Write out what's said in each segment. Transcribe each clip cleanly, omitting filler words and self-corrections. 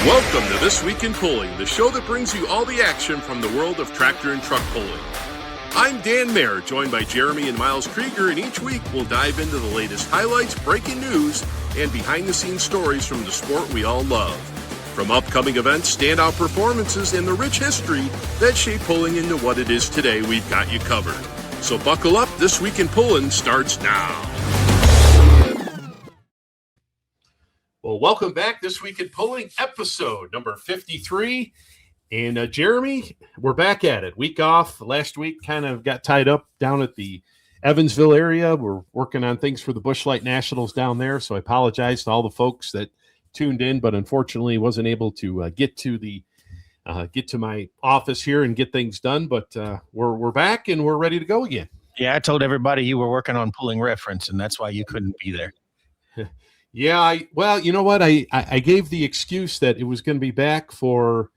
Welcome to This Week in Pulling, the show that brings you all the action from the world of tractor and truck pulling. I'm Dan Mayer, joined by Jeremy and Miles Krieger, and each week we'll dive into the latest highlights, breaking news, and behind-the-scenes stories from the sport we all love. From upcoming events, standout performances, and the rich history that shaped pulling into what it is today, we've got you covered. So buckle up, This Week in Pulling starts now. Well, welcome back. This Week in Pulling, episode number 53. And Jeremy, we're back at it. Week off. Last week kind of got tied up down at the Evansville area. We're working on things for the Busch Light Nationals down there. So I apologize to all the folks that tuned in, but unfortunately wasn't able to get to my office here and get things done. But we're back and we're ready to go again. Yeah, I told everybody you were working on Pulling Reference, and that's why you couldn't be there. Yeah, well, you know what? I gave the excuse that it was going to be back for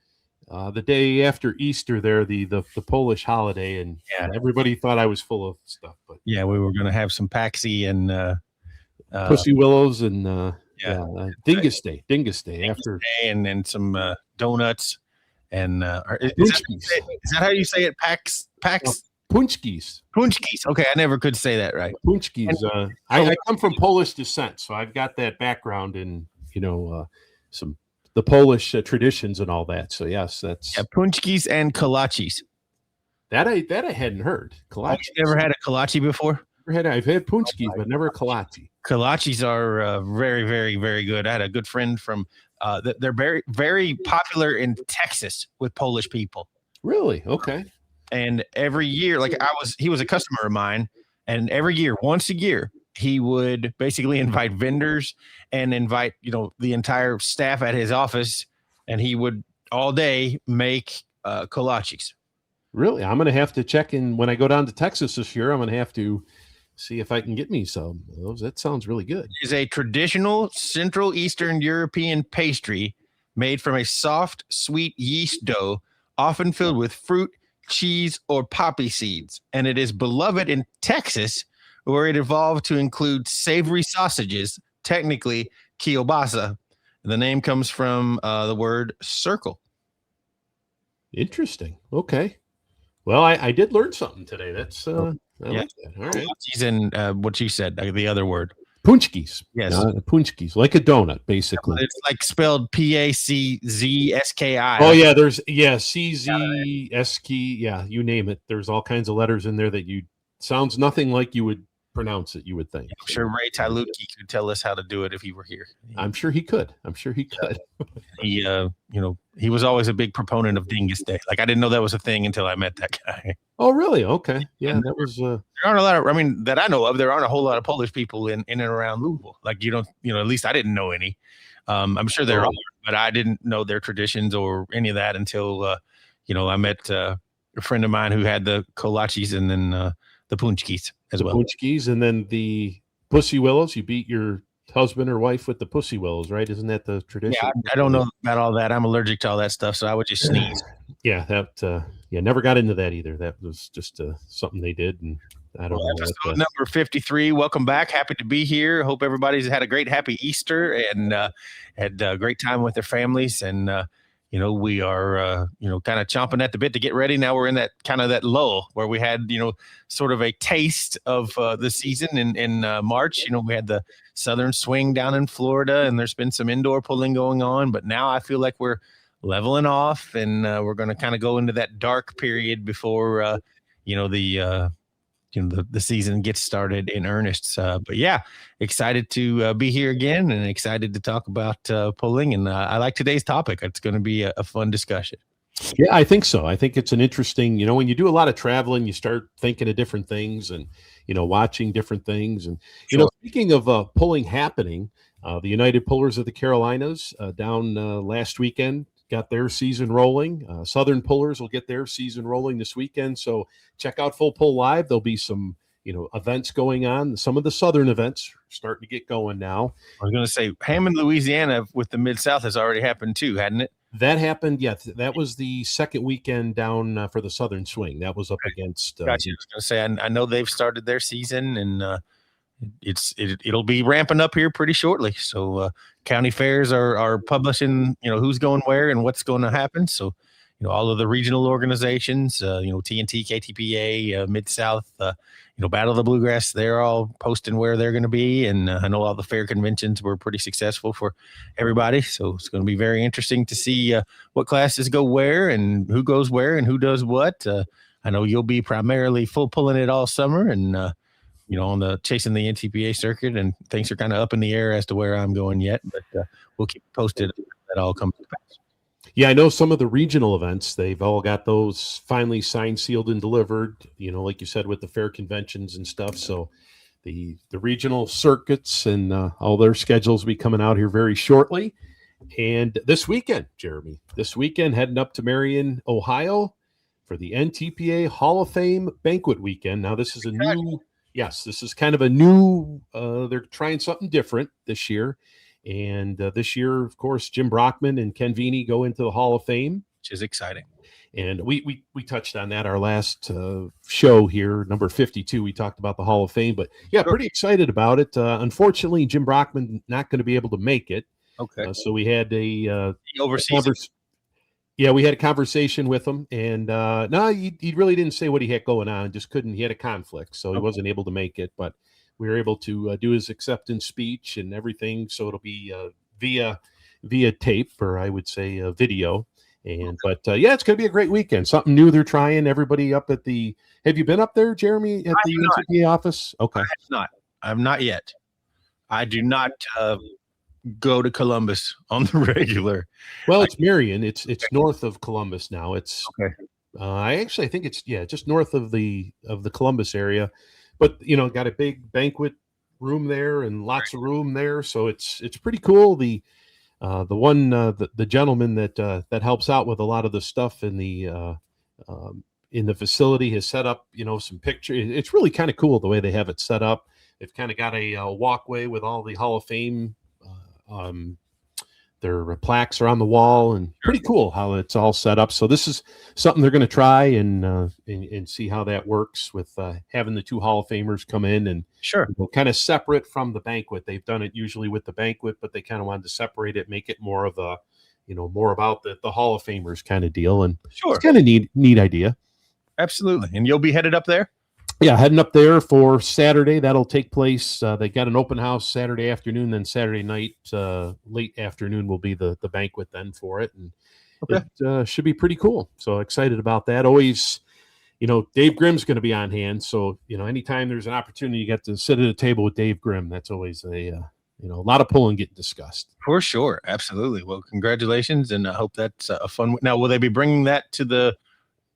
the day after Easter there, the Polish holiday, and everybody thought I was full of stuff. But yeah, we were going to have some Paxi and Pussy Willows and Dingus Day after and some donuts and is that how you say it? Pax. Punchkis. Okay, I never could say that right. Punchkis. I come from Polish descent, so I've got that background in the Polish traditions and all that. So yes, that's punchkis and kolaches. That I hadn't heard. Kolaches. You never had a kolache before? I've had punchkis, but never a kolache. Kolaches are very, very, very good. I had a good friend from. They're very, very popular in Texas with Polish people. Really? Okay. And every year, he was a customer of mine, and every year, once a year, he would basically invite vendors and invite, the entire staff at his office, and he would all day make kolaches. Really? I'm going to have to check in when I go down to Texas this year. I'm going to have to see if I can get me some of those. That sounds really good. It is a traditional Central Eastern European pastry made from a soft, sweet yeast dough, often filled with fruit, cheese, or poppy seeds, and it is beloved in Texas, where it evolved to include savory sausages, technically kielbasa. The name comes from the word circle. Interesting. Okay. Well, I did learn something today. That's I like that. All right. And what you said, the other word. Punchkis. Yes. Punchkis, like a donut, basically. It's like spelled P-A-C-Z-S-K-I. Oh, yeah. There's, C-Z-S-K. Yeah, you name it. There's all kinds of letters in there that sounds nothing like you would pronounce it, you would think. I'm sure Ray Tylutki could tell us how to do it if he were here. I'm sure he could. He was always a big proponent of Dingus Day. Like, I didn't know that was a thing until I met that guy. Oh, really? Okay. Yeah, that was. There aren't a lot of. I mean, that I know of, there aren't a whole lot of Polish people in and around Louisville. Like, at least I didn't know any. I'm sure there are, but I didn't know their traditions or any of that until, I met a friend of mine who had the kolaches and then the punchkis as well. Punchkis and then the Pussy Willows. You beat your husband or wife with the Pussy Willows, right? Isn't that the tradition? Yeah, I don't know about all that. I'm allergic to all that stuff, so I would just sneeze. Yeah, that never got into that either. That was just something they did, and I don't know. Episode number 53. Welcome back. Happy to be here. Hope everybody's had a great, happy Easter and had a great time with their families. And we are kind of chomping at the bit to get ready. Now we're in that kind of that lull where we had sort of a taste of the season in March. We had the Southern Swing down in Florida, and there's been some indoor pulling going on. But now I feel like we're leveling off, and we're going to kind of go into that dark period before the season gets started in earnest. But yeah, excited to be here again and excited to talk about pulling. And I like today's topic. It's going to be a fun discussion. Yeah, I think so. I think it's an interesting, when you do a lot of traveling, you start thinking of different things and, watching different things. And, speaking of pulling happening, the United Pullers of the Carolinas down last weekend got their season rolling. Southern Pullers will get their season rolling this weekend. So check out Full Pull Live. There'll be some, events going on. Some of the Southern events are starting to get going now. I was going to say Hammond, Louisiana with the Mid-South has already happened too, hadn't it? That happened. Yeah. That was the second weekend down for the Southern Swing. That was up against. Gotcha. I was going to say, I know they've started their season and, it'll be ramping up here pretty shortly. So county fairs are publishing, who's going where and what's going to happen. So, all of the regional organizations, TNT, KTPA, Mid South, Battle of the Bluegrass, they're all posting where they're going to be. And I know all the fair conventions were pretty successful for everybody. So it's going to be very interesting to see what classes go where and who goes where and who does what. I know you'll be primarily full pulling it all summer and, on the chasing the NTPA circuit, and things are kind of up in the air as to where I'm going yet, but we'll keep posted if that all comes to pass. Yeah, I know some of the regional events, they've all got those finally signed, sealed, and delivered, like you said, with the fair conventions and stuff. So the regional circuits and all their schedules will be coming out here very shortly. And this weekend, Jeremy, heading up to Marion, Ohio for the NTPA Hall of Fame banquet weekend. Now, this is this is kind of a new, they're trying something different this year. And this year, of course, Jim Brockman and Ken Vini go into the Hall of Fame, which is exciting. And we touched on that our last show here, number 52. We talked about the Hall of Fame, but yeah, pretty excited about it. Unfortunately, Jim Brockman not going to be able to make it. Okay. So we had we had a conversation with him, and he really didn't say what he had going on. Just couldn't. He had a conflict, so he wasn't able to make it. But we were able to do his acceptance speech and everything. So it'll be via tape, or I would say video. And but it's going to be a great weekend. Something new they're trying. Everybody up at the. Have you been up there, Jeremy, at the NTPA office? Okay, I'm not yet. I do not go to Columbus on the regular. Well, it's Marion. It's north of Columbus now. It's okay. I think it's just north of the Columbus area. But got a big banquet room there and lots of room there, so it's pretty cool. The gentleman that helps out with a lot of the stuff in the facility has set up some pictures. It's really kind of cool the way they have it set up. They've kind of got a walkway with all the Hall of Fame. Their plaques are on the wall, and pretty cool how it's all set up. So this is something they're going to try and see how that works with having the two Hall of Famers come in and kind of separate from the banquet. They've done it usually with the banquet, but they kind of wanted to separate it, make it more of a, more about the Hall of Famers kind of deal. And it's kind of neat idea. Absolutely. And you'll be headed up there? Yeah, heading up there for Saturday. That'll take place. They got an open house Saturday afternoon, then Saturday night, late afternoon will be the banquet then for it. And it should be pretty cool. So excited about that. Always, Dave Grimm's going to be on hand. So, anytime there's an opportunity, you get to sit at a table with Dave Grimm. That's always a lot of pulling getting discussed. For sure. Absolutely. Well, congratulations. And I hope that's a fun. Now, will they be bringing that to the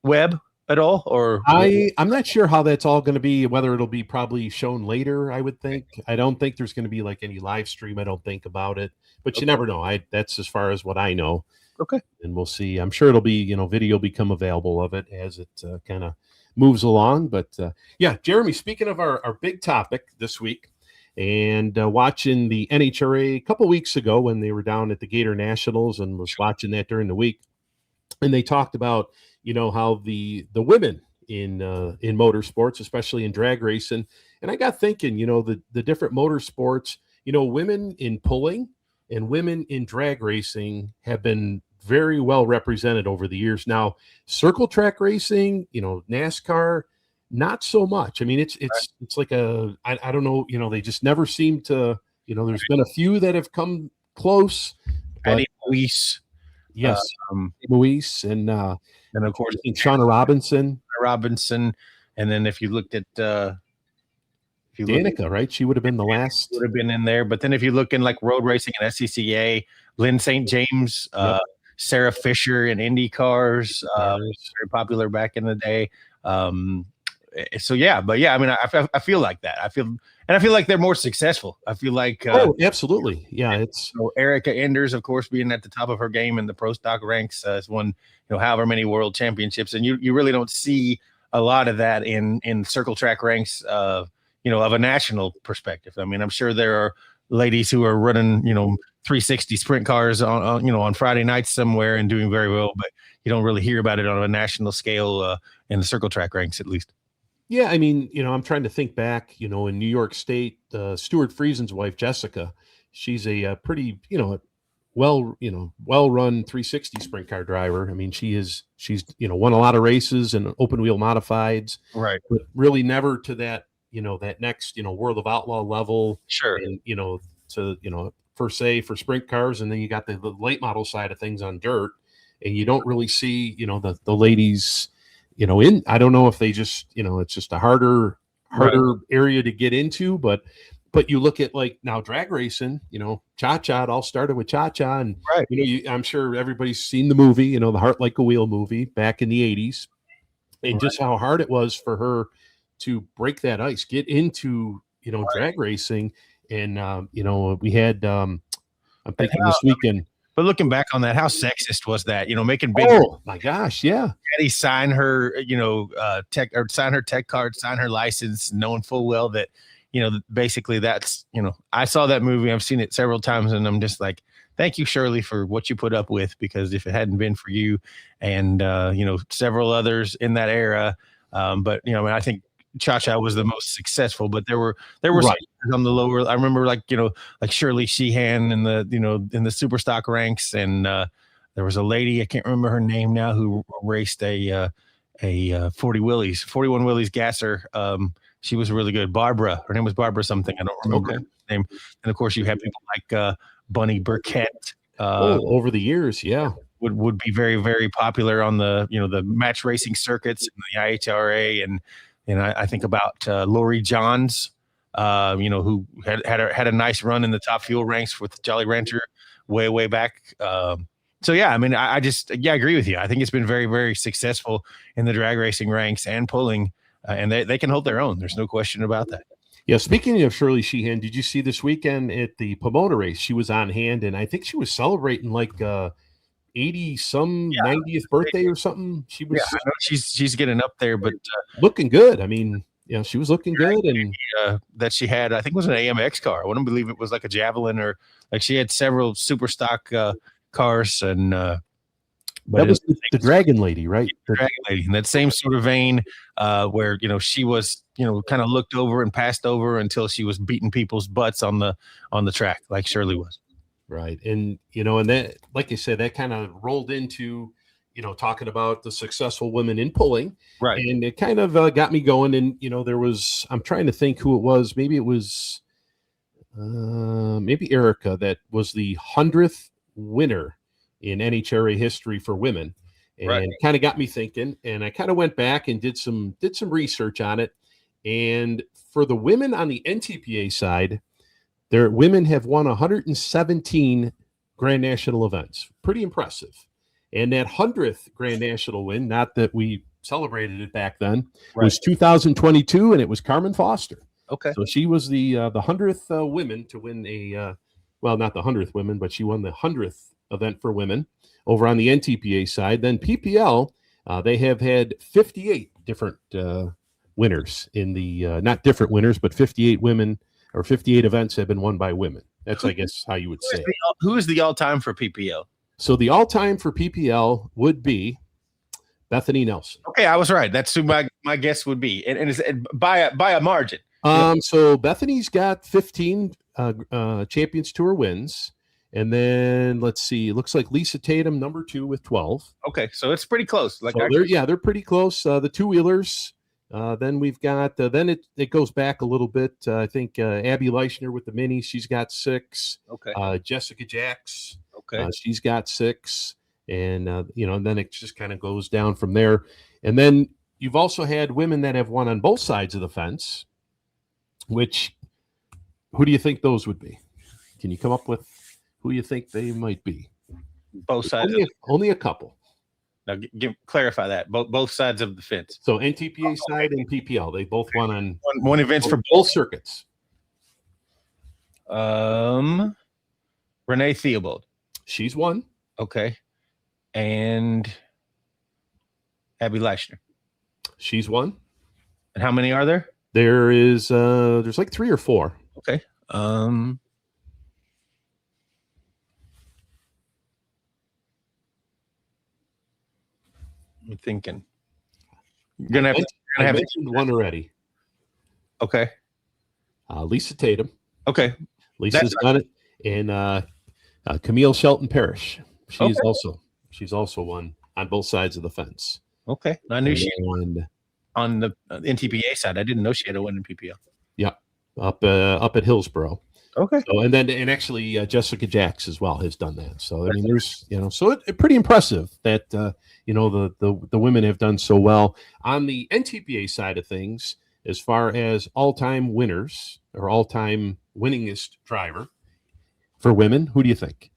web at all, or I'm not sure how that's all going to be, whether it'll be probably shown later. I would think. I don't think there's going to be like any live stream. I don't think about it, but you never know. That's as far as what I know. Okay. And we'll see. I'm sure it'll be, video become available of it as it kind of moves along. But Jeremy, speaking of our big topic this week, and watching the NHRA a couple weeks ago when they were down at the Gator Nationals, and was watching that during the week, and they talked about how the women in motorsports, especially in drag racing, and I got thinking, the different motorsports, women in pulling and women in drag racing have been very well represented over the years. Now, circle track racing, NASCAR, not so much. I mean, it's like I don't know, they just never seem to, there's been a few that have come close. Eddie Luis. Yes, Luis, and of course Shauna Robinson, and then if you looked at Danica, right? She would have been the last. Would have been in there, but then if you look in like road racing and SCCA, Lynn St. James, Sarah Fisher in Indy cars, very popular back in the day. So yeah, but yeah, I mean, I feel like that. I feel like they're more successful. I feel like absolutely, yeah. It's Erica Enders, of course, being at the top of her game in the pro stock ranks, has won however many world championships, and you really don't see a lot of that in circle track ranks of a national perspective. I mean, I'm sure there are ladies who are running 360 sprint cars on Friday nights somewhere and doing very well, but you don't really hear about it on a national scale in the circle track ranks, at least. Yeah, I mean, I'm trying to think back, in New York State, Stuart Friesen's wife, Jessica, she's a pretty, well-run 360 sprint car driver. I mean, she's won a lot of races and open wheel modifieds, Right. but really never to that next, World of Outlaw level. Sure. And, per se for sprint cars, and then you got the late model side of things on dirt, and you don't really see, the ladies, I don't know if they just, it's just a harder Right. area to get into, but you look at like now drag racing, Cha-Cha, it all started with Cha-Cha. And, Right. I'm sure everybody's seen the movie, the Heart Like a Wheel movie back in the 80s, and Right. just how hard it was for her to break that ice, get into, drag racing. And, we had, I'm And thinking this weekend. But looking back on that, how sexist was that? Making big Oh my gosh. Yeah. daddy sign her, sign her tech card, sign her license, knowing full well that, basically that's, I saw that movie. I've seen it several times, and I'm just like, thank you, Shirley, for what you put up with, because if it hadn't been for you and, several others in that era, but, I think Cha-Cha was the most successful, but there were Right. some on the lower. I remember like Shirley Sheehan in the super stock ranks, and there was a lady, I can't remember her name now, who raced a 41 Willys gasser. She was really good. Barbara, her name was Barbara something. I don't remember her name. And of course, you have people like Bunny Burkett. Over the years, yeah. Would be very, very popular on the the match racing circuits and the IHRA, and I think about Lori Johns, who had a nice run in the top fuel ranks with Jolly Rancher way back. So yeah, I mean, I just I agree with you. I think it's been very, very successful in the drag racing ranks and pulling, and they can hold their own. There's no question about that. Yeah, speaking of Shirley Sheehan, did you see this weekend at the Pomona race? She was on hand, and I think she was celebrating like 80 some 90th birthday or something. She was I know she's getting up there, but looking good. I mean, she was looking good, and that she had, I think it was an AMX car. I wouldn't believe it was like a Javelin, or like she had several super stock cars, and that was the Dragon Lady, right? The Dragon Lady, in that same sort of vein, where she was kind of looked over and passed over until she was beating people's butts on the track, like Shirley was. Right. And, and that, like you said, that kind of rolled into, talking about the successful women in pulling. Right. And it kind of got me going. And, I'm trying to think who it was. Maybe it was, maybe Erica, that was the 100th winner in NHRA history for women. And kind of got me thinking. And I kind of went back and did some research on it. And for the women on the NTPA side, their women have won 117 Grand National events. Pretty impressive. And that 100th Grand National win, not that we celebrated it back then, was 2022, and it was Carmen Foster. Okay. So she was the 100th women to win not the 100th women, but she won the 100th event for women over on the NTPA side. Then PPL, they have had 58 different winners in the, not different winners, but 58 women, or 58 events have been won by women. That's, I guess, how you would say it. Who is the all-time for PPL? So the all-time for PPL would be Bethany Nelson. Okay, I was right. That's who my guess would be, and it's by a margin. So Bethany's got 15 Champions Tour wins, and then let's see, it looks like Lisa Tatum number 2 with 12. Okay, so it's pretty close. Like, so they're pretty close. The two-wheelers. Then we've got, then it goes back a little bit. I think Abby Leichner with the Mini, she's got 6. Okay. Jessica Jacks, okay, she's got 6. And, and then it just kind of goes down from there. And then you've also had women that have won on both sides of the fence, who do you think those would be? Can you come up with who you think they might be? Both sides. Only a couple. Now, clarify that. Both sides of the fence. So NTPA side and PPL, they both won on one events for both circuits. Renee Theobald. She's won. Okay. And Abby Leichner. She's won. And how many are there? There's like 3 or 4. Okay. I'm thinking. You're gonna gonna have mentioned one already. Okay. Lisa Tatum. Okay. Lisa's done it. And Camille Shelton Parrish. She's also won on both sides of the fence. Okay. I knew she won on the NTPA side. I didn't know she had a win in PPL. Yeah. Up at Hillsborough. Okay. So, and actually Jessica Jacks as well has done that. So I mean, there's so it's pretty impressive that the women have done so well on the NTPA side of things as far as all-time winners or all-time winningest driver for women. Who do you think?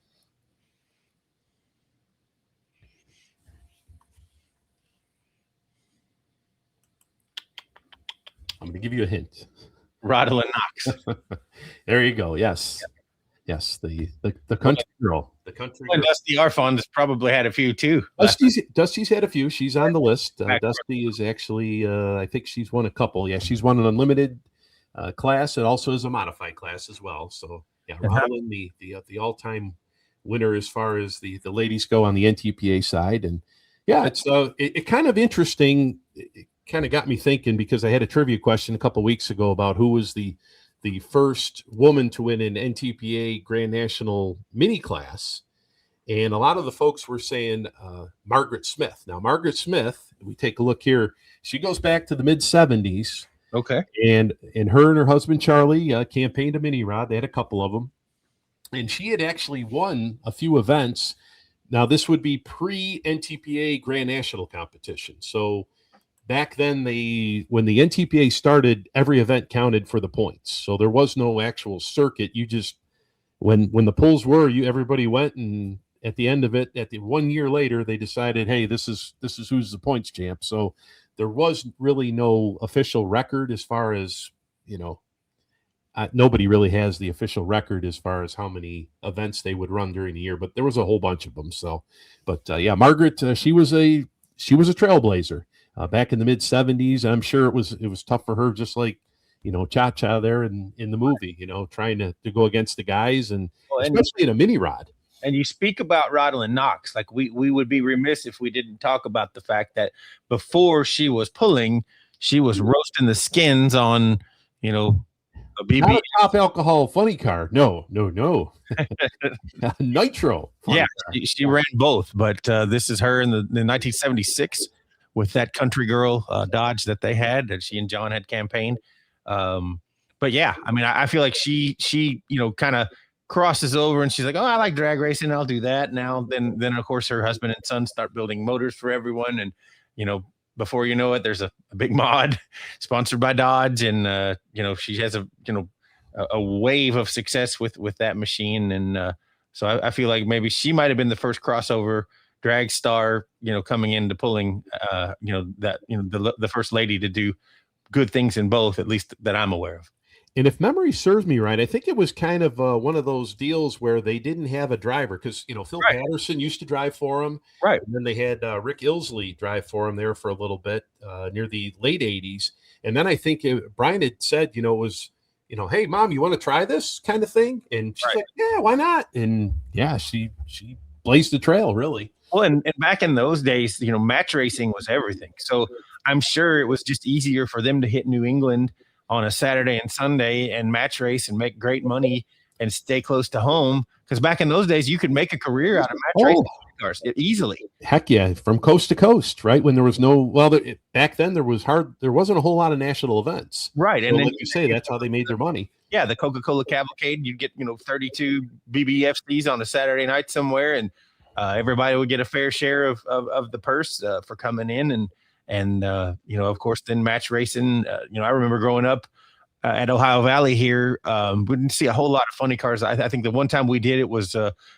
I'm going to give you a hint. Rodlin Knox. There you go. Yes. Yes. The country girl. The country girl. Dusty Arfon has probably had a few too. Dusty's had a few. She's on the list. Dusty is actually, I think she's won a couple. Yeah, she's won an unlimited class. It also is a modified class as well. So yeah, Rodlin, the all-time winner as far as the ladies go on the NTPA side. And yeah, it's it kind of interesting. It kind of got me thinking because I had a trivia question a couple of weeks ago about who was the first woman to win an NTPA Grand National mini class. And a lot of the folks were saying Margaret Smith. Now, Margaret Smith, we take a look here. She goes back to the mid-'70s. Okay. And her and her husband, Charlie, campaigned a mini rod. They had a couple of them. And she had actually won a few events. Now, this would be pre-NTPA Grand National competition. So back then, when the NTPA started, every event counted for the points. So there was no actual circuit. You just, when the polls were, everybody went, and at the end of it, 1 year later, they decided, hey, this is who's the points champ. So there was really no official record as far as, nobody really has the official record as far as how many events they would run during the year, but there was a whole bunch of them. So, but yeah, Margaret, she was a trailblazer back in the mid-'70s. I'm sure it was tough for her, just like, Cha-Cha there in the movie, trying to go against the guys, and especially in a mini rod. And you speak about Rodlin Knox, like we would be remiss if we didn't talk about the fact that before she was pulling, she was roasting the skins on, a BB. Not a top alcohol funny car. No. Nitro. Yeah, she ran both, but this is her in the 1976 with that country girl Dodge that they had, that she and John had campaigned. But yeah, I mean, I feel like she kind of crosses over and she's like, oh, I like drag racing, I'll do that now. Then of course her husband and son start building motors for everyone, and before you know it, there's a big mod sponsored by Dodge, and she has a wave of success with that machine. And so I feel like maybe she might have been the first crossover drag star, coming into pulling, the first lady to do good things in both, at least that I'm aware of. And if memory serves me right, I think it was kind of one of those deals where they didn't have a driver because, Phil Patterson used to drive for them. Right. And then they had Rick Ilsley drive for him there for a little bit near the late 80s. And then I think Brian had said, it was, hey, Mom, you want to try this kind of thing? And she's like, yeah, why not? And yeah, she blazed the trail, really. Well, and back in those days, match racing was everything. So I'm sure it was just easier for them to hit New England on a Saturday and Sunday and match race and make great money and stay close to home. Because back in those days, you could make a career out of match racing cars easily. Heck yeah, from coast to coast, right? When there was back then there wasn't a whole lot of national events, right? So and then like you say, that's how they made their money. Yeah, the Coca-Cola Cavalcade, you'd get 32 BBFCs on a Saturday night somewhere, and everybody would get a fair share of the purse for coming in. And of course, then match racing. I remember growing up at Ohio Valley here. We didn't see a whole lot of funny cars. I think the one time we did it was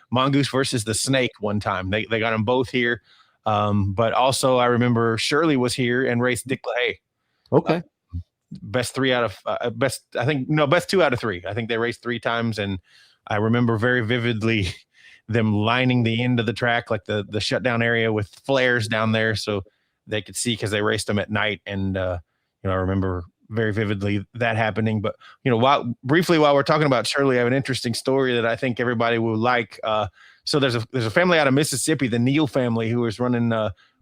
Mongoose versus the Snake. One time they got them both here. But also I remember Shirley was here and raced Dick LaHaye. Okay. Best 2 out of 3. I think they raced 3 times, and I remember very vividly them lining the end of the track, like the shutdown area, with flares down there, so they could see, because they raced them at night. And I remember very vividly that happening. But while we're talking about Shirley, I have an interesting story that I think everybody will like. So there's a family out of Mississippi, the Neal family, who was running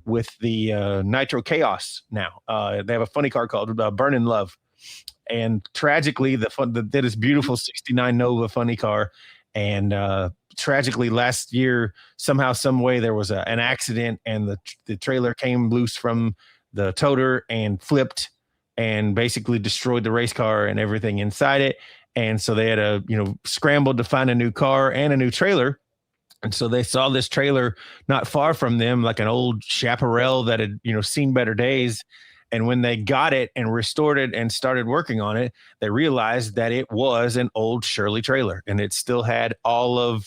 with the Nitro Chaos now. They have a funny car called Burn in Love. And tragically, that is beautiful 69 Nova funny car. And tragically, last year, somehow, some way, there was an accident, and the trailer came loose from the toter and flipped and basically destroyed the race car and everything inside it. And so they had to, scramble to find a new car and a new trailer. And so they saw this trailer not far from them, like an old chaparral that had, seen better days. And when they got it and restored it and started working on it, they realized that it was an old Shirley trailer, and it still had all of,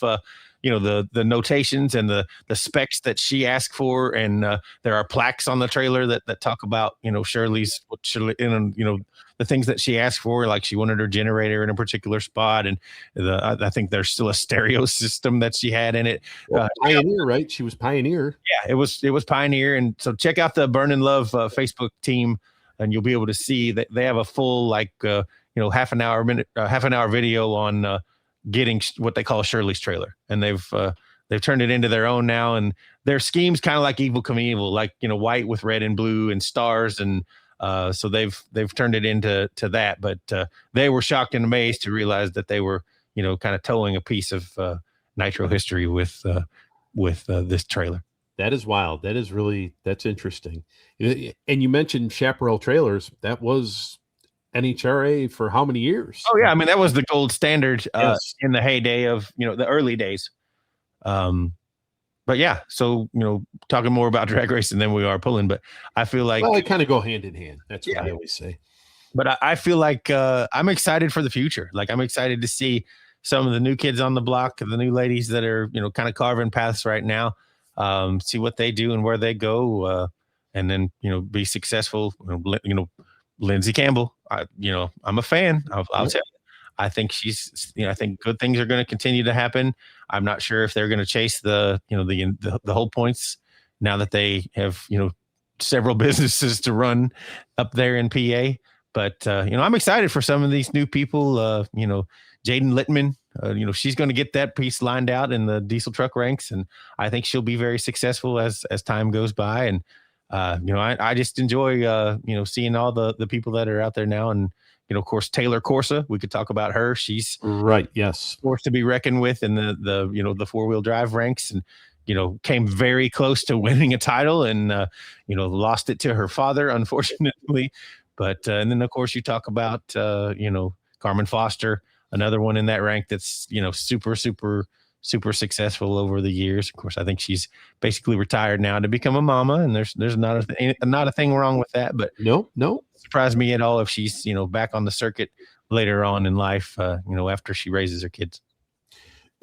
the notations and the specs that she asked for. And there are plaques on the trailer that talk about, Shirley's, the things that she asked for, like she wanted her generator in a particular spot. And I think there's still a stereo system that she had in it. Pioneer, right? She was Pioneer. Yeah, it was Pioneer. And so check out the Burn in Love Facebook team, and you'll be able to see that they have a full, half an hour video on getting what they call Shirley's trailer. And they've turned it into their own now. And their scheme's kind of like Evil Knievel, like, white with red and blue and stars. And so they've turned it into that. But they were shocked and amazed to realize that they were, kind of towing a piece of Nitro history with this trailer. That is wild. That's interesting. And you mentioned chaparral trailers. That was NHRA for how many years? Oh yeah, I mean that was the gold standard in the heyday of the early days. But yeah, so talking more about drag racing than we are pulling, but I feel like they kind of go hand in hand. That's what I always say. But I feel like I'm excited for the future. Like I'm excited to see some of the new kids on the block, the new ladies that are kind of carving paths right now. See what they do and where they go, and then be successful. Lindsay Campbell, I'm a fan. I'll tell you. I think I think good things are going to continue to happen. I'm not sure if they're going to chase the whole points now that they have, several businesses to run up there in PA. But, I'm excited for some of these new people. Jaden Littman, she's going to get that piece lined out in the diesel truck ranks. And I think she'll be very successful as time goes by. And, I just enjoy, seeing all the people that are out there now. And, of course, Taylor Corsa, we could talk about her. She's right. Yes. Forced to be reckoned with in the four-wheel drive ranks, and, came very close to winning a title and, lost it to her father, unfortunately. But, and then of course you talk about, Carmen Foster, another one in that rank that's, super, super, super successful over the years. Of course, I think she's basically retired now to become a mama, and there's not a thing wrong with that. But no, surprise me at all if she's back on the circuit later on in life, after she raises her kids.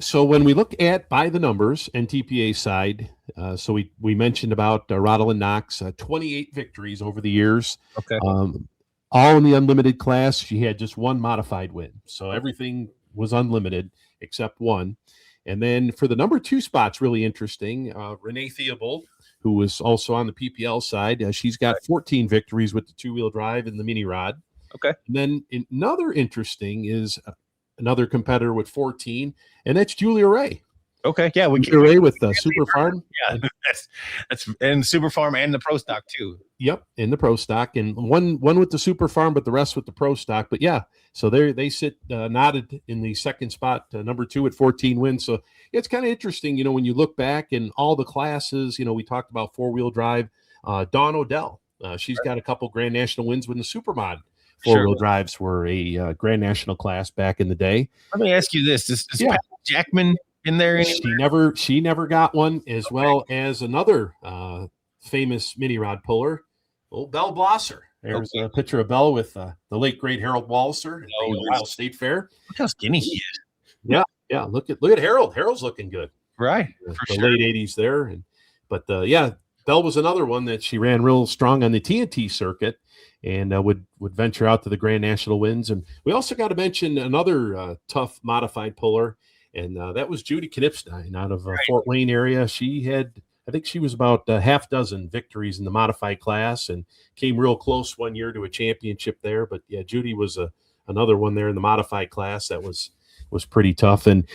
So when we look at by the numbers NTPA side, so we mentioned about Rodalyn Knox, 28 victories over the years. Okay. All in the unlimited class. She had just one modified win, so everything was unlimited except one. And then for the number 2 spots, really interesting, Renee Theobald, who was also on the PPL side. She's got 14 victories with the 2-wheel drive and the mini rod. Okay. And then another interesting is another competitor with 14, and that's Julia Ray. Okay, yeah, Julia Ray with the Super Farm. Yeah, that's and Super Farm and the Pro Stock too. Yep, in the Pro Stock, and one with the Super Farm, but the rest with the Pro Stock. But yeah, so they sit knotted in the second spot, number 2 at 14 wins. So it's kind of interesting, when you look back in all the classes. We talked about 4-wheel drive. Dawn Odell, she's got a couple Grand National wins when the Supermod 4-wheel drives were a Grand National class back in the day. Let me ask you this: Is Pat Jackman in there anywhere? She never got one, as well as another famous mini rod puller, old Belle Blosser. There's a picture of Belle with the late great Harold Walser at the Ohio State Fair. Look how skinny he is. Yeah. Look at Harold. Harold's looking good. Right. For the late 80s there. But Belle was another one that she ran real strong on the TNT circuit, and would venture out to the Grand National wins. And we also got to mention another tough modified puller, and that was Judy Knipstein out of Fort Wayne area. She had, I think she was about half dozen victories in the modified class, and came real close one year to a championship there. But yeah, Judy was another one there in the modified class that was pretty tough. And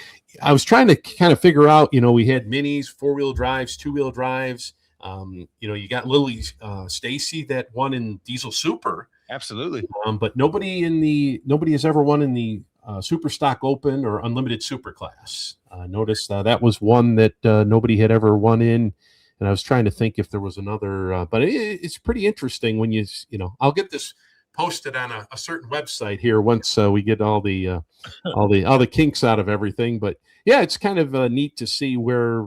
I was trying to kind of figure out, we had minis, 4-wheel drives, 2-wheel drives. You got Lily Stacy that won in Diesel Super. Absolutely. But nobody has ever won in the Super Stock Open or Unlimited Super class. Notice that was one that nobody had ever won in, and I was trying to think if there was another. But it's pretty interesting when I'll get this posted on a certain website here once we get all the kinks out of everything. But yeah, it's kind of neat to see where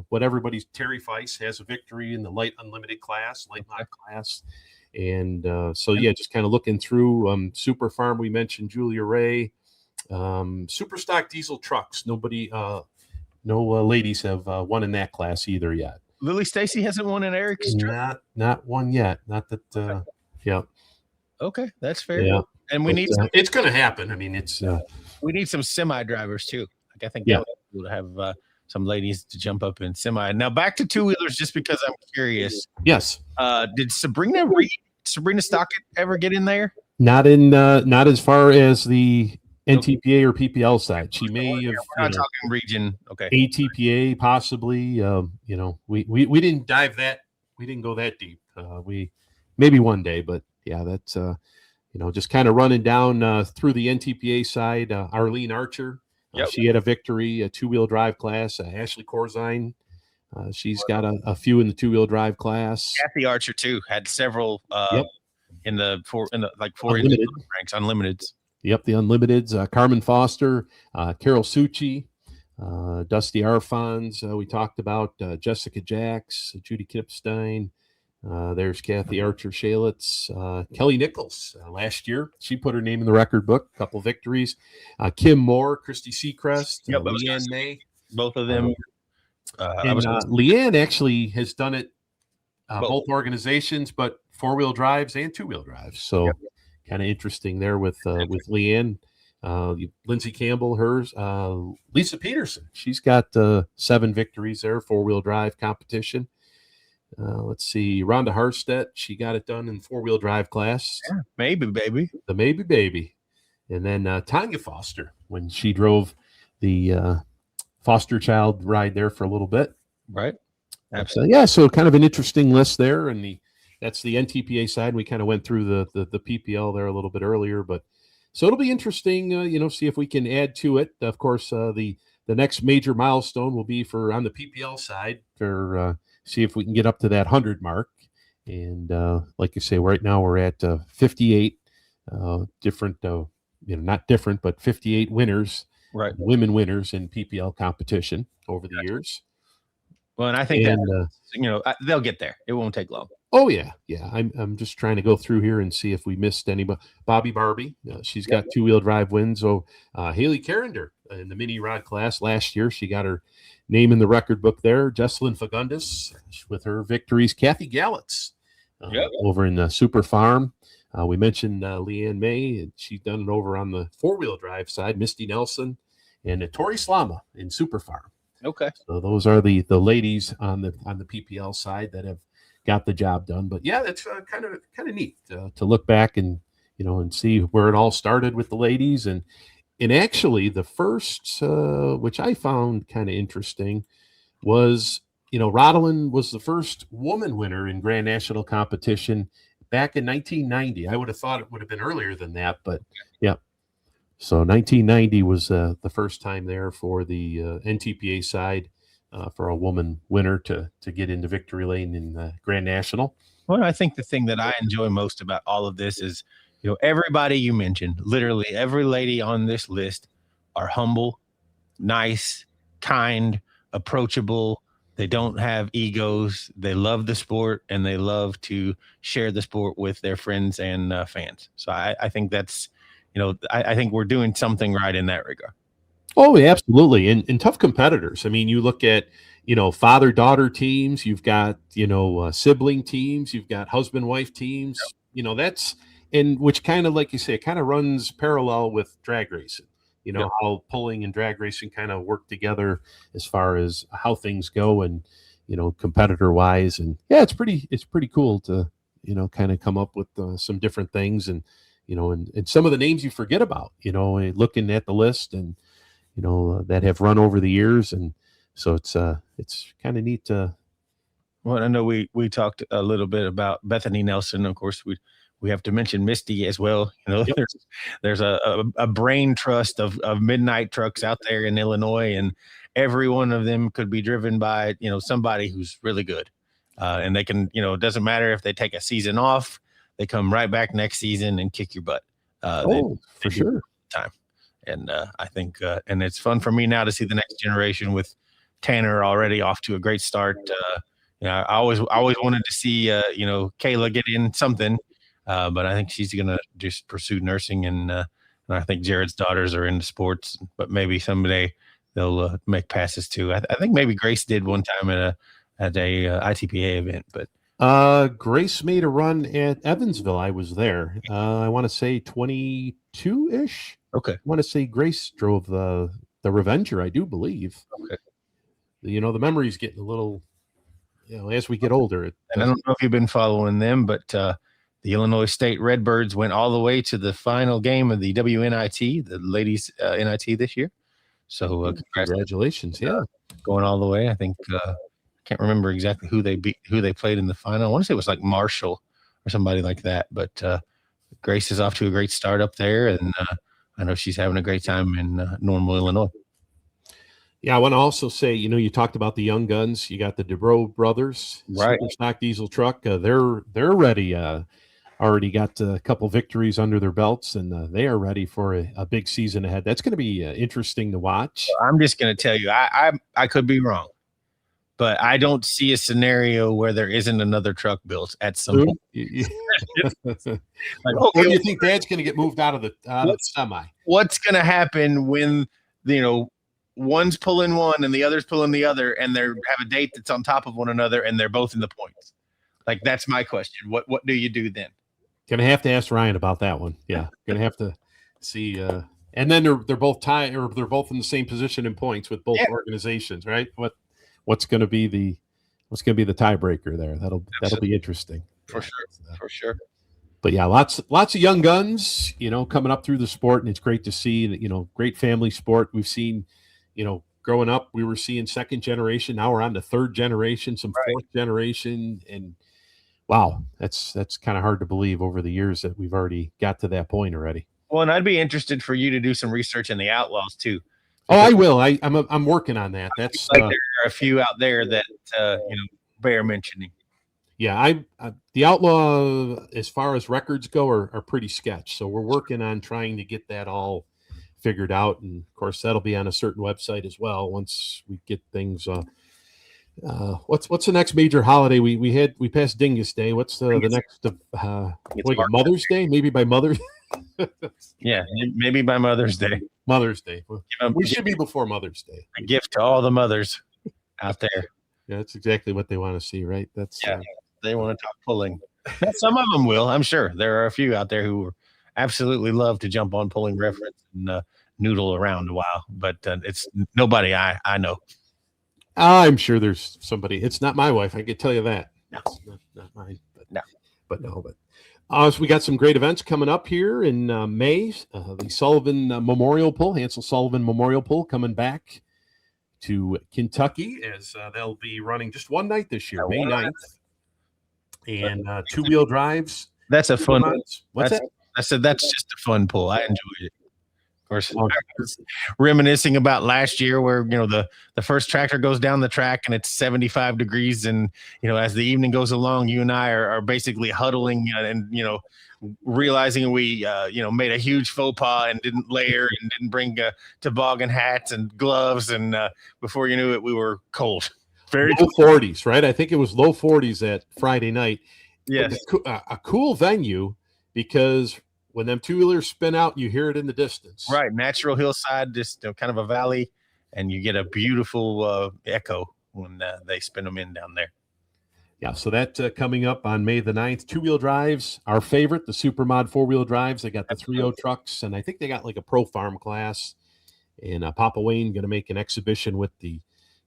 what everybody's. Terry Feiss has a victory in the light unlimited class, light mod class. And so, yeah, just kind of looking through Super Farm. We mentioned Julia Ray, Super Stock Diesel Trucks. Nobody, no ladies have won in that class either yet. Lily Stacy hasn't won in Eric's truck? Not one yet. Not that. Yeah. Okay, that's fair. Yeah, and we need. It's going to happen. I mean, it's. We need some semi drivers too. Like I think that would be cool to have some ladies to jump up in semi. Now back to two wheelers, just because I'm curious. Yes. Did Sabrina Stockett ever get in there? Not as far as the NTPA or PPL side. She may have. We're not talking region. Okay. ATPA possibly. We didn't dive that. We didn't go that deep. We maybe one day, but yeah, that's just kind of running down through the NTPA side. Arlene Archer. She had a victory, a two-wheel drive class. Ashley Corzine, she's got a few in the two-wheel drive class. Kathy Archer too had several in the four Unlimited. ranks, unlimiteds. Yep, the unlimiteds. Carmen Foster, Carol Succi, Dusty Arfons. We talked about Jessica Jacks, Judy Kipstein. There's Kathy Archer Shalitz, Kelly Nichols. Last year, she put her name in the record book. A couple victories. Kim Moore, Christy Seacrest, Leanne May. Both of them. Leanne actually has done it both organizations, but four-wheel drives and two-wheel drives. So kind of interesting there with Leanne. Lindsay Campbell, hers. Lisa Peterson, she's got 7 victories there, four-wheel drive competition. Let's see, Rhonda Harstedt, she got it done in four-wheel drive class. Yeah, maybe baby. The maybe baby. And then Tanya Foster, when she drove the foster child ride there for a little bit. Right. Absolutely. So kind of an interesting list there. And that's the NTPA side. We kind of went through the PPL there a little bit earlier, but so it'll be interesting, see if we can add to it. Of course, the next major milestone will be on the PPL side for see if we can get up to that 100 mark. And like you say, right now we're at 58 different, not different, but 58 winners, right? Women winners in PPL competition over the years. Well, and I think they'll get there. It won't take long. Oh yeah. I'm just trying to go through here and see if we missed anybody. Bobby Barbie, she's got two-wheel drive wins. So Haley Carrender in the mini rod class last year, she got her name in the record book there. Jesselyn Fagundis with her victories. Kathy Gallitz over in the Super Farm. We mentioned Leanne May, and she's done it over on the four-wheel drive side. Misty Nelson and Tori Slama in Super Farm. Okay. So those are the ladies on the PPL side that have got the job done. But yeah, that's kind of neat to look back and and see where it all started with the ladies. And actually the first which I found kind of interesting was Rodolin was the first woman winner in Grand National competition back in 1990. I would have thought it would have been earlier than that, but yeah. So 1990 was the first time there for the NTPA side for a woman winner to get into victory lane in Grand National. Well, I think the thing that I enjoy most about all of this is, everybody you mentioned, literally every lady on this list are humble, nice, kind, approachable. They don't have egos. They love the sport, and they love to share the sport with their friends and fans. So I think that's, I think we're doing something right in that regard. Oh, yeah, absolutely. And tough competitors. I mean, you look at, father-daughter teams, you've got, sibling teams, you've got husband-wife teams, that's, and which kind of, like you say, it kind of runs parallel with drag racing, how pulling and drag racing kind of work together as far as how things go and, competitor-wise. And yeah, it's pretty cool to, kind of come up with some different things and, and some of the names you forget about, looking at the list and, that have run over the years. And so it's kind of neat to, Well, I know we talked a little bit about Bethany Nelson. Of course, we have to mention Misty as well. Yep. There's a brain trust of midnight trucks out there in Illinois, and every one of them could be driven by somebody who's really good, and they can it doesn't matter if they take a season off, they come right back next season and kick your butt. For sure. Time, and I think and it's fun for me now to see the next generation with Tanner already off to a great start. I always wanted to see Kayla get in something, but I think she's gonna just pursue nursing, and I think Jared's daughters are into sports, but maybe someday they'll make passes too. I think maybe Grace did one time at a ITPA event, but Grace made a run at Evansville. I was there. I want to say 22-ish. Okay. I want to say Grace drove the Revenger, I do believe. Okay. The memory's getting a little, as we get older. And I don't know if you've been following them, but the Illinois State Redbirds went all the way to the final game of the WNIT, the ladies NIT this year. So congratulations. Yeah. Going all the way. I think can't remember exactly who they played in the final. I want to say it was like Marshall or somebody like that, but Grace is off to a great start up there, and I know she's having a great time in Normal, Illinois. Yeah, I want to also say, you talked about the young guns. You got the DeBro brothers, right? Super stock diesel truck. They're ready. Already got a couple victories under their belts, and they are ready for a big season ahead. That's going to be interesting to watch. I'm just going to tell you, I could be wrong, but I don't see a scenario where there isn't another truck built at some point. Or do you think Dad's going to get moved out of the semi? What's going to happen when one's pulling one and the other's pulling the other, and they have a date that's on top of one another, and they're both in the points? Like, that's my question. What do you do then? Gonna have to ask Ryan about that one. Yeah, gonna have to see. And then they're both tied, or they're both in the same position in points with both organizations, right? What's going to be the tiebreaker there? That'll be interesting for sure. But yeah, lots of young guns, coming up through the sport, and it's great to see that, great family sport. We've seen, growing up, we were seeing second generation. Now we're on to third generation, some fourth generation, and wow, that's kind of hard to believe over the years that we've already got to that point already. Well, and I'd be interested for you to do some research in the Outlaws too. Oh, I will. I'm working on that. That's like there are a few out there that bear mentioning. Yeah, the Outlaw, as far as records go, are pretty sketch. So we're working on trying to get that all figured out, and of course that'll be on a certain website as well once we get things. What's the next major holiday we passed Dingus Day? What's the next? Mother's Day? Maybe by Mother's. Yeah, maybe by Mother's Day. Mother's Day. We should be before Mother's Day. A gift to all the mothers out there. Yeah, that's exactly what they want to see, right? They want to talk pulling. Some of them will. I'm sure there are a few out there who absolutely love to jump on Pulling Reference and noodle around a while, but it's nobody I know. I'm sure there's somebody. It's not my wife. I can tell you that. No, it's not mine. So we got some great events coming up here in May. The Sullivan Memorial Pull, Hansel Sullivan Memorial Pull, coming back to Kentucky, as they'll be running just one night this year, May 9th. And two-wheel drives. That's a fun one. What's that? I said that's just a fun pull. I enjoyed it. Of course, I was reminiscing about last year where, the first tractor goes down the track and it's 75 degrees. And, as the evening goes along, you and I are basically huddling and, realizing we, made a huge faux pas and didn't layer and didn't bring toboggan hats and gloves. And before you knew it, we were cold. Very low 40s, right? I think it was low 40s that Friday night. Yes. A cool venue, because when them two-wheelers spin out, you hear it in the distance. Right. Natural hillside, just kind of a valley, and you get a beautiful echo when they spin them in down there. Yeah, so that coming up on May the 9th. Two-wheel drives, our favorite, the Supermod four-wheel drives. They got the 3.0 trucks, and I think they got like a Pro Farm class. And Papa Wayne going to make an exhibition with the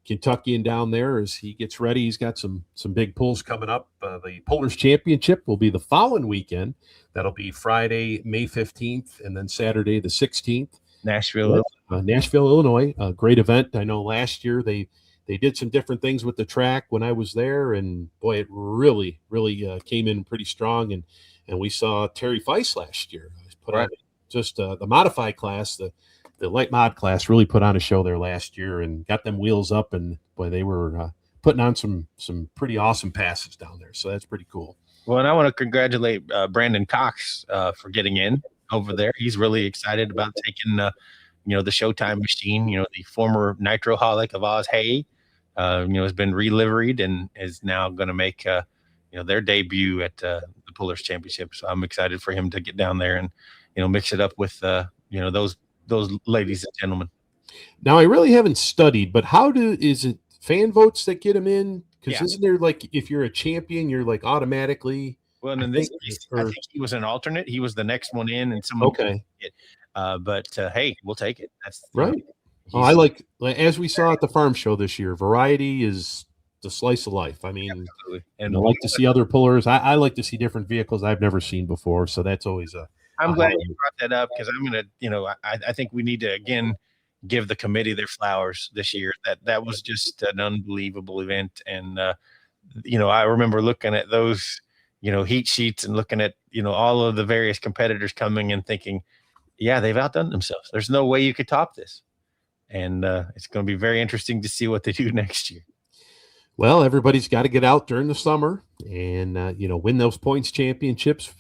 Kentuckian down there as he gets ready. He's got some big pulls coming up. The Pullers Championship will be the following weekend. That'll be Friday, May 15th, and then Saturday the 16th. Nashville, Illinois. A great event. I know last year they they did some different things with the track when I was there, and boy, it really came in pretty strong. And we saw Terry Feist last year put Right. on just the modified class, the light mod class really put on a show there last year and got them wheels up, and boy, they were putting on some pretty awesome passes down there. So that's pretty cool. Well, and I want to congratulate Brandon Cox for getting in over there. He's really excited about taking the Showtime machine. The former Nitroholic of Oz Hay, has been reliveried and is now going to make their debut at the Pullers Championship. So I'm excited for him to get down there and mix it up with those ladies and gentlemen. Now, I really haven't studied, but is it fan votes that get him in? Because isn't there, like, if you're a champion, you're like automatically. Well, in this case, I think he was an alternate. He was the next one in, and someone okay. But hey, we'll take it. That's right. I like, as we saw at the farm show this year, variety is the slice of life. I mean, absolutely. And I like to see other pullers. I like to see different vehicles I've never seen before. So that's always I'm glad you brought that up, because I'm going to, I think we need to, again, give the committee their flowers this year. That was just an unbelievable event. And, I remember looking at those, heat sheets and looking at, all of the various competitors coming and thinking, yeah, they've outdone themselves. There's no way you could top this. And it's going to be very interesting to see what they do next year. Well, everybody's got to get out during the summer and, win those points championships,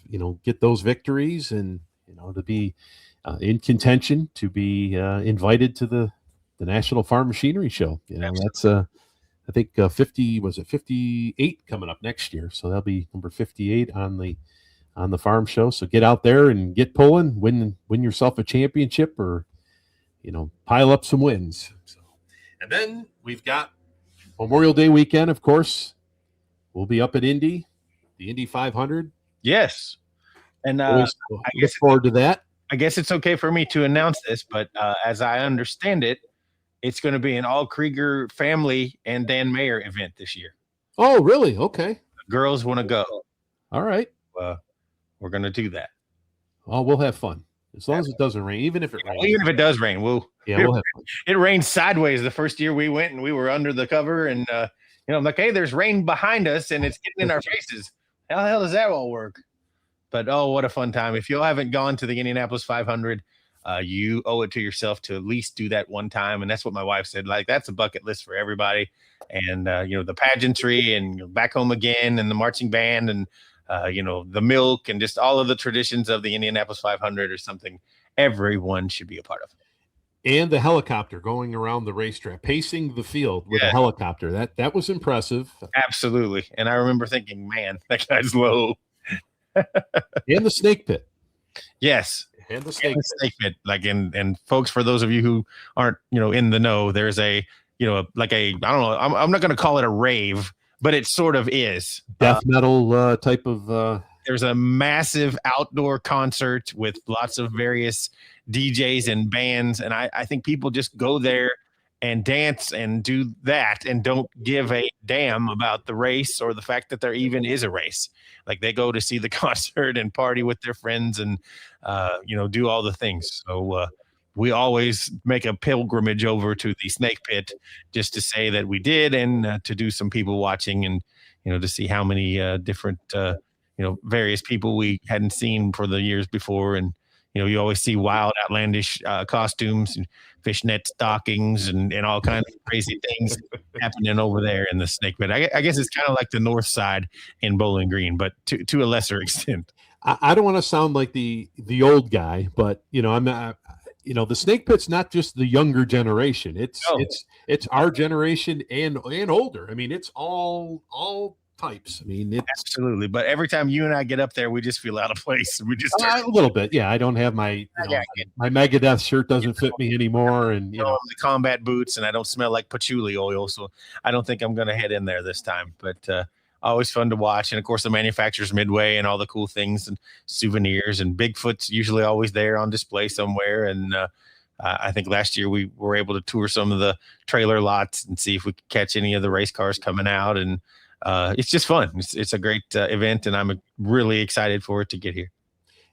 get those victories and, to be in contention, to be invited to the National Farm Machinery Show. That's I think 58 coming up next year. So that'll be number 58 on the farm show. So get out there and get pulling, win yourself a championship, or, pile up some wins. So, and then we've got Memorial Day weekend, of course. We'll be up at Indy, the Indy 500. Yes. And I look forward to that. I guess it's okay for me to announce this, but as I understand it, it's going to be an all Krieger family and Dan Mayer event this year. Oh, really? Okay. The girls want to go. All right. We're going to do that. Oh, we'll have fun. As long as it doesn't rain, even if it rains. Even if it does rain, we'll have fun. It rained sideways the first year we went, and we were under the cover, and I'm like, hey, there's rain behind us, and it's getting in our faces. How the hell does that all work? But what a fun time! If you haven't gone to the Indianapolis 500, you owe it to yourself to at least do that one time, and that's what my wife said. Like, that's a bucket list for everybody, and the pageantry, and back home again, and the marching band, and the milk, and just all of the traditions of the Indianapolis 500 are something everyone should be a part of. And the helicopter going around the racetrack, pacing the field with a helicopter. That was impressive. Absolutely. And I remember thinking, man, that guy's low. And the snake pit. Yes. And the snake pit. Like, and folks, for those of you who aren't, in the know, there's I don't know, I'm not going to call it a rave, but it sort of is. Death metal type of. There's a massive outdoor concert with lots of various DJs and bands. And I think people just go there and dance and do that and don't give a damn about the race or the fact that there even is a race. Like, they go to see the concert and party with their friends and, do all the things. So we always make a pilgrimage over to the snake pit just to say that we did, and to do some people watching, and, to see how many different, various people we hadn't seen for the years before. And, you always see wild, outlandish costumes and fishnet stockings and all kinds of crazy things happening over there in the snake pit. I guess it's kind of like the North Side in Bowling Green, but to a lesser extent. I don't want to sound like the old guy, but I'm not. The snake pit's not just the younger generation. It's our generation and older. I mean, it's all types. I mean, it's absolutely. But every time you and I get up there, we just feel out of place. We just a little bit. Yeah, I don't have my my Megadeth shirt doesn't fit me anymore, and the combat boots, and I don't smell like patchouli oil, so I don't think I'm going to head in there this time. But always fun to watch, and of course the manufacturers midway and all the cool things and souvenirs, and Bigfoot's usually always there on display somewhere. And I think last year we were able to tour some of the trailer lots and see if we could catch any of the race cars coming out, and it's just fun. It's a great event, and I'm really excited for it to get here.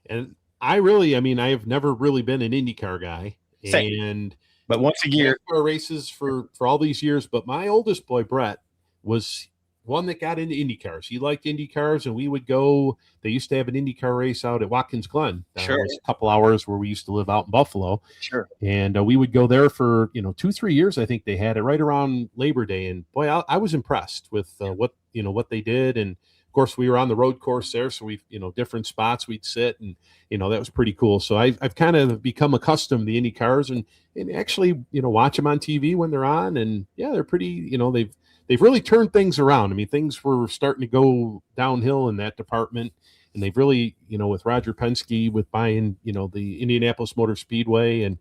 And I have never really been an IndyCar guy. Same. But once a year, NASCAR races for all these years. But my oldest boy, Brett, was one that got into Indy cars. He liked Indy cars, and we would go. They used to have an Indy car race out at Watkins Glen. Sure. It was a couple hours where we used to live out in Buffalo. Sure. And we would go there for 2-3 years. I think they had it right around Labor Day, and boy, I was impressed with what they did. And of course, we were on the road course there, so we different spots we'd sit, and that was pretty cool. So I've kind of become accustomed to the Indy cars, and actually watch them on TV when they're on, and yeah, they're pretty. They've really turned things around. I mean, things were starting to go downhill in that department, and they've really, with Roger Penske, with buying, the Indianapolis Motor Speedway, and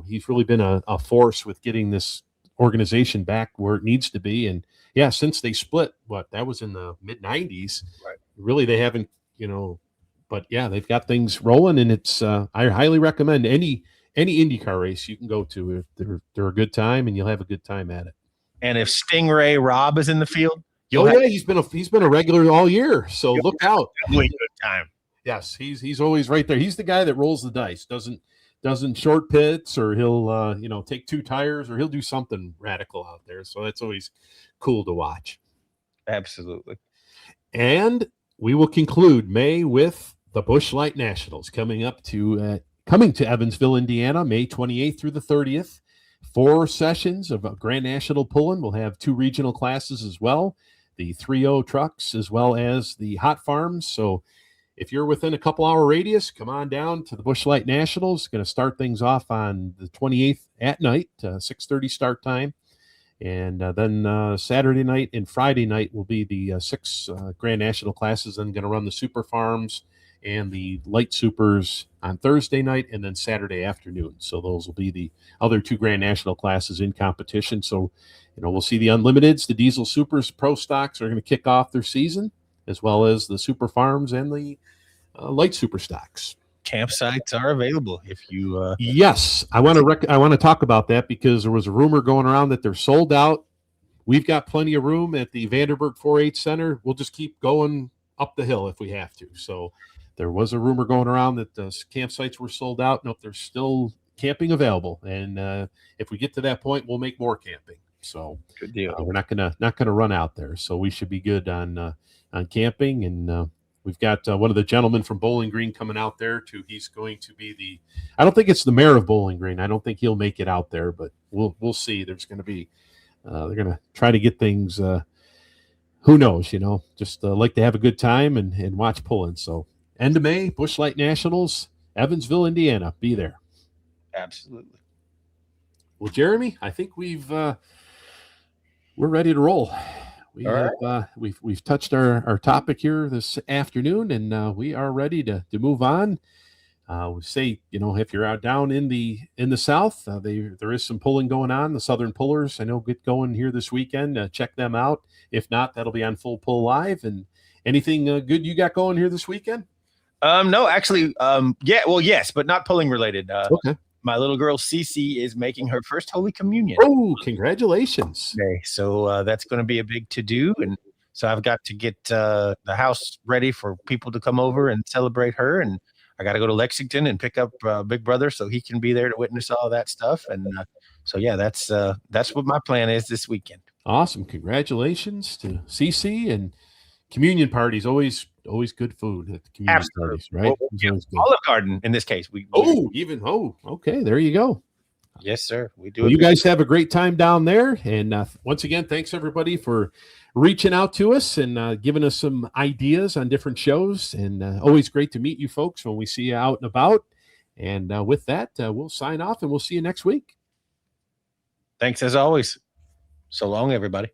he's really been a force with getting this organization back where it needs to be. And yeah, since they split, that was in the mid 90s, right? Really, they haven't, but yeah, they've got things rolling, and it's, I highly recommend any IndyCar race you can go to. They're a good time, and you'll have a good time at it. And if Stingray Rob is in the field, he's been a regular all year. So look out. Good time. Yes, he's always right there. He's the guy that rolls the dice. Doesn't short pits, or he'll take 2 tires, or he'll do something radical out there. So that's always cool to watch. Absolutely. And we will conclude May with the Busch Light Nationals coming to Evansville, Indiana, May 28th through the 30th. 4 sessions of a Grand National pulling. We'll have 2 regional classes as well, the 3.0 trucks as well as the hot farms. So if you're within a couple hour radius, come on down to the Busch Light Nationals. Going to start things off on the 28th at night, 6:30 start time. And then Saturday night and Friday night will be the 6 Grand National classes. I'm going to run the Super Farms and the Light Supers on Thursday night, and then Saturday afternoon. So those will be the other 2 Grand National classes in competition. So, we'll see the Unlimiteds, the Diesel Supers, Pro Stocks are going to kick off their season, as well as the Super Farms and the Light Super Stocks. Campsites are available if you. Yes, I want to talk about that, because there was a rumor going around that they're sold out. We've got plenty of room at the Vanderburg 4-H Center. We'll just keep going up the hill if we have to. So there was a rumor going around that the campsites were sold out. Nope, there's still camping available, and if we get to that point, we'll make more camping. So good deal. We're not gonna run out there, so we should be good on camping. And we've got one of the gentlemen from Bowling Green coming out there too. He's going to be I don't think it's the mayor of Bowling Green. I don't think he'll make it out there, but we'll see. There's going to be they're going to try to get things. Who knows? Just like to have a good time and watch pulling. So end of May, Busch Light Nationals, Evansville, Indiana. Be there. Absolutely. Well, Jeremy, I think we're ready to roll. We've touched our topic here this afternoon, and we are ready to move on. We say, if you're out down in the South, there is some pulling going on. The Southern Pullers, I know, get going here this weekend. Check them out. If not, that'll be on Full Pull Live. And anything good you got going here this weekend? No, actually, yes, but not pulling related. Okay. My little girl Cece is making her first Holy Communion. Oh, congratulations! Okay, so that's going to be a big to-do, and so I've got to get the house ready for people to come over and celebrate her, and I got to go to Lexington and pick up Big Brother so he can be there to witness all that stuff. And so yeah, that's what my plan is this weekend. Awesome! Congratulations to Cece. And communion parties always good food at the communion parties, right? Olive Garden in this case. Okay, there you go. Yes, sir. We do. Well, you guys have a great time down there, and once again, thanks everybody for reaching out to us and giving us some ideas on different shows. And always great to meet you folks when we see you out and about. And with that, we'll sign off, and we'll see you next week. Thanks as always. So long, everybody.